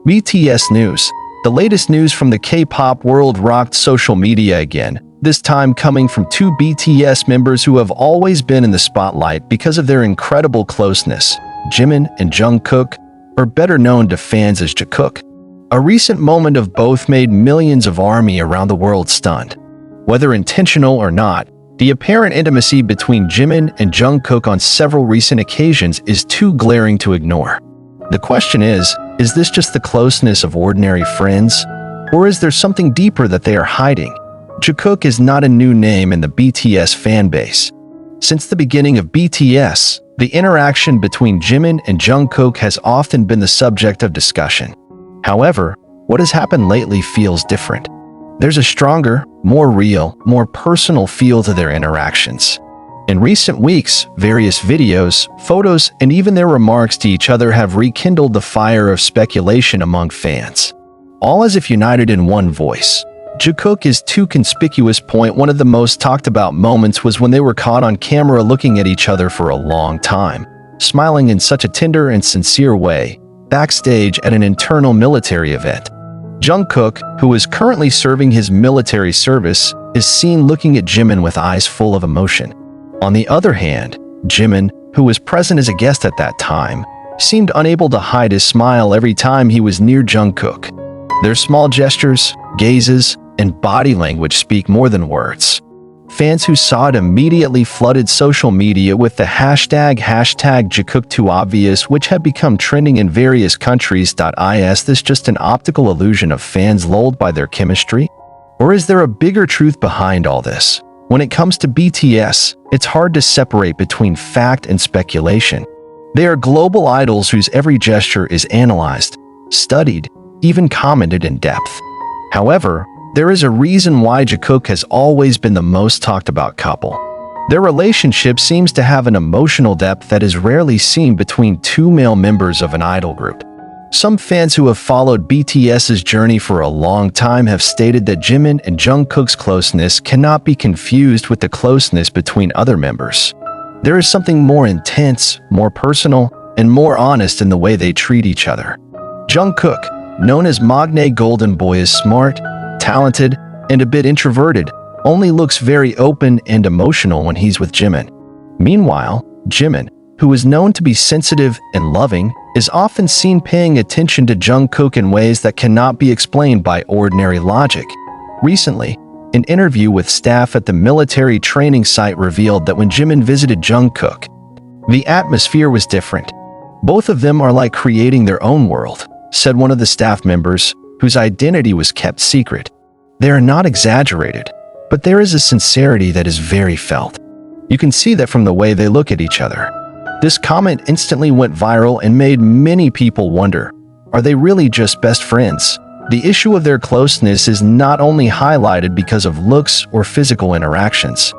BTS News. The latest news from the K-pop world rocked social media again, this time coming from two BTS members who have always been in the spotlight because of their incredible closeness, Jimin and Jungkook, or better known to fans as Jikook. A recent moment of both made millions of ARMY around the world stunned. Whether intentional or not, the apparent intimacy between Jimin and Jungkook on several recent occasions is too glaring to ignore. The question is this just the closeness of ordinary friends? Or is there something deeper that they are hiding? Jikook is not a new name in the BTS fanbase. Since the beginning of BTS, the interaction between Jimin and Jungkook has often been the subject of discussion. However, what has happened lately feels different. There's a stronger, more real, more personal feel to their interactions. In recent weeks, various videos, photos, and even their remarks to each other have rekindled the fire of speculation among fans. All as if united in one voice. Jikook is too conspicuous. One of the most talked about moments was when they were caught on camera looking at each other for a long time, smiling in such a tender and sincere way, backstage at an internal military event. Jungkook, who is currently serving his military service, is seen looking at Jimin with eyes full of emotion. On the other hand, Jimin, who was present as a guest at that time, seemed unable to hide his smile every time he was near Jungkook. Their small gestures, gazes, and body language speak more than words. Fans who saw it immediately flooded social media with the hashtag #JikookTooObvious, which had become trending in various countries. Is this just an optical illusion of fans lulled by their chemistry? Or is there a bigger truth behind all this? When it comes to BTS, it's hard to separate between fact and speculation. They are global idols whose every gesture is analyzed, studied, even commented in depth. However, there is a reason why Jikook has always been the most talked about couple. Their relationship seems to have an emotional depth that is rarely seen between two male members of an idol group. Some fans who have followed BTS's journey for a long time have stated that Jimin and Jungkook's closeness cannot be confused with the closeness between other members. There is something more intense, more personal, and more honest in the way they treat each other. Jungkook, known as Magne Golden Boy, is smart, talented, and a bit introverted, only looks very open and emotional when he's with Jimin. Meanwhile, Jimin, who is known to be sensitive and loving, is often seen paying attention to Jungkook in ways that cannot be explained by ordinary logic. Recently, an interview with staff at the military training site revealed that when Jimin visited Jungkook, the atmosphere was different. Both of them are like creating their own world, said one of the staff members, whose identity was kept secret. They are not exaggerated, but there is a sincerity that is very felt. You can see that from the way they look at each other. This comment instantly went viral and made many people wonder, are they really just best friends? The issue of their closeness is not only highlighted because of looks or physical interactions,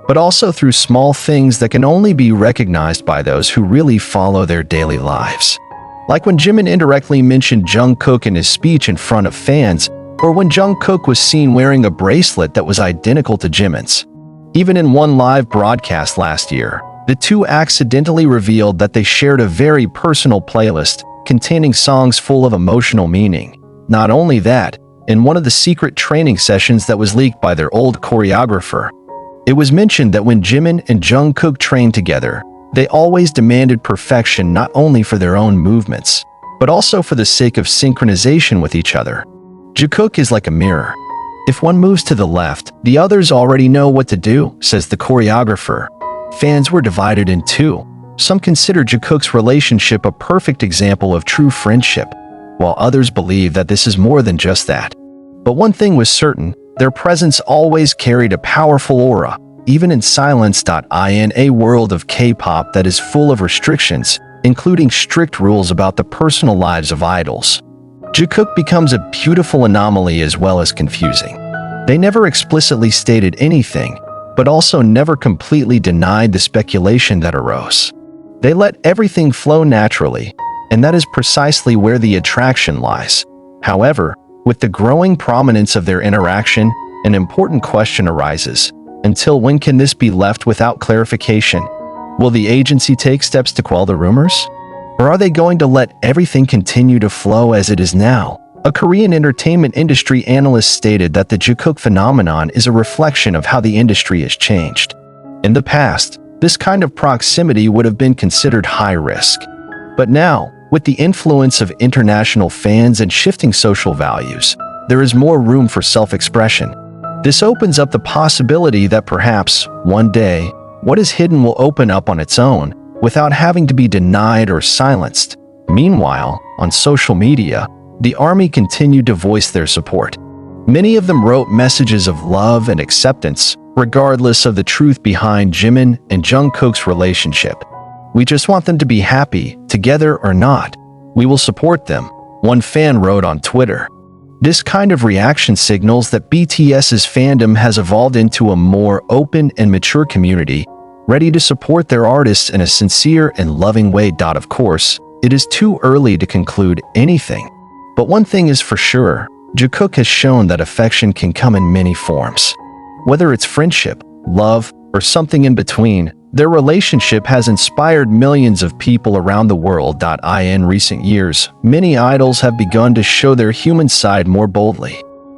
but also through small things that can only be recognized by those who really follow their daily lives. Like when Jimin indirectly mentioned Jungkook in his speech in front of fans, or when Jungkook was seen wearing a bracelet that was identical to Jimin's. Even in one live broadcast last year, the two accidentally revealed that they shared a very personal playlist containing songs full of emotional meaning. Not only that, in one of the secret training sessions that was leaked by their old choreographer, it was mentioned that when Jimin and Jungkook trained together, they always demanded perfection not only for their own movements, but also for the sake of synchronization with each other. Jikook is like a mirror. If one moves to the left, the others already know what to do, says the choreographer. Fans were divided in two. Some consider Jikook's relationship a perfect example of true friendship, while others believe that this is more than just that. But one thing was certain, their presence always carried a powerful aura, even in silence. In a world of K-pop that is full of restrictions, including strict rules about the personal lives of idols, Jikook becomes a beautiful anomaly as well as confusing. They never explicitly stated anything, but also never completely denied the speculation that arose. They let everything flow naturally, and that is precisely where the attraction lies. However, with the growing prominence of their interaction, an important question arises. Until when can this be left without clarification? Will the agency take steps to quell the rumors? Or are they going to let everything continue to flow as it is now? A Korean entertainment industry analyst stated that the Jikook phenomenon is a reflection of how the industry has changed. In the past, this kind of proximity would have been considered high risk. But now, with the influence of international fans and shifting social values, there is more room for self-expression. This opens up the possibility that perhaps, one day, what is hidden will open up on its own, without having to be denied or silenced. Meanwhile, on social media, the ARMY continued to voice their support. Many of them wrote messages of love and acceptance, regardless of the truth behind Jimin and Jungkook's relationship. "We just want them to be happy, together or not. We will support them," one fan wrote on Twitter. This kind of reaction signals that BTS's fandom has evolved into a more open and mature community, ready to support their artists in a sincere and loving way. Of course, it is too early to conclude anything. But one thing is for sure, Jikook has shown that affection can come in many forms. Whether it's friendship, love, or something in between, their relationship has inspired millions of people around the world. In recent years, many idols have begun to show their human side more boldly.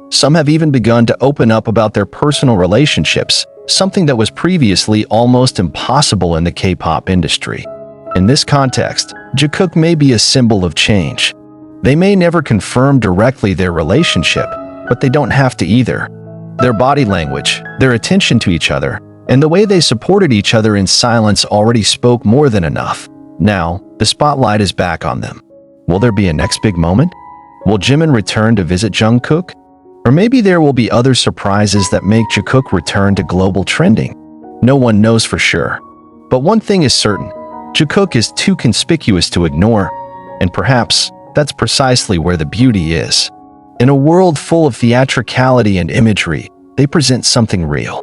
Some have even begun to open up about their personal relationships, something that was previously almost impossible in the K-pop industry. In this context, Jikook may be a symbol of change. They may never confirm directly their relationship, but they don't have to either. Their body language, their attention to each other, and the way they supported each other in silence already spoke more than enough. Now, the spotlight is back on them. Will there be a next big moment? Will Jimin return to visit Jungkook? Or maybe there will be other surprises that make Jikook return to global trending. No one knows for sure. But one thing is certain, Jikook is too conspicuous to ignore, and perhaps that's precisely where the beauty is. In a world full of theatricality and imagery, they present something real.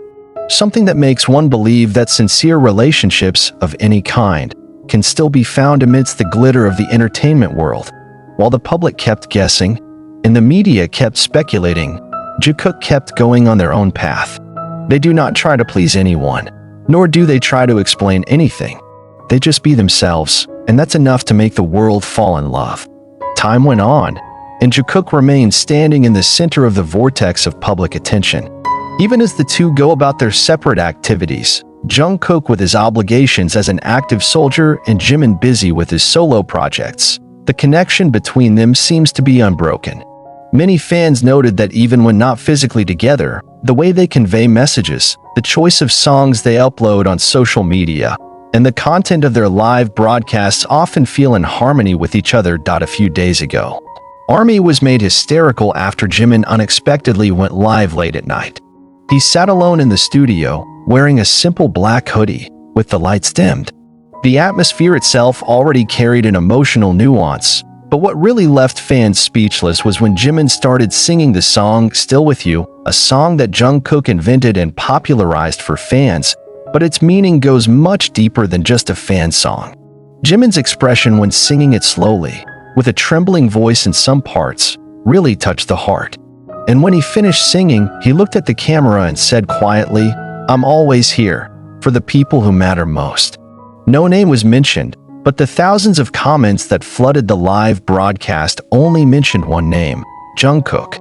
Something that makes one believe that sincere relationships of any kind can still be found amidst the glitter of the entertainment world. While the public kept guessing, and the media kept speculating, Jikook kept going on their own path. They do not try to please anyone, nor do they try to explain anything. They just be themselves, and that's enough to make the world fall in love. Time went on, and Jikook remained standing in the center of the vortex of public attention. Even as the two go about their separate activities, Jungkook with his obligations as an active soldier and Jimin busy with his solo projects, the connection between them seems to be unbroken. Many fans noted that even when not physically together, the way they convey messages, the choice of songs they upload on social media, and the content of their live broadcasts often feel in harmony with each other. A few days ago, ARMY was made hysterical after Jimin unexpectedly went live late at night. He sat alone in the studio, wearing a simple black hoodie, with the lights dimmed. The atmosphere itself already carried an emotional nuance, but what really left fans speechless was when Jimin started singing the song "Still With You," a song that Jungkook invented and popularized for fans, but its meaning goes much deeper than just a fan song. Jimin's expression when singing it slowly, with a trembling voice in some parts, really touched the heart. And when he finished singing, he looked at the camera and said quietly, "I'm always here, for the people who matter most." No name was mentioned, but the thousands of comments that flooded the live broadcast only mentioned one name: Jungkook.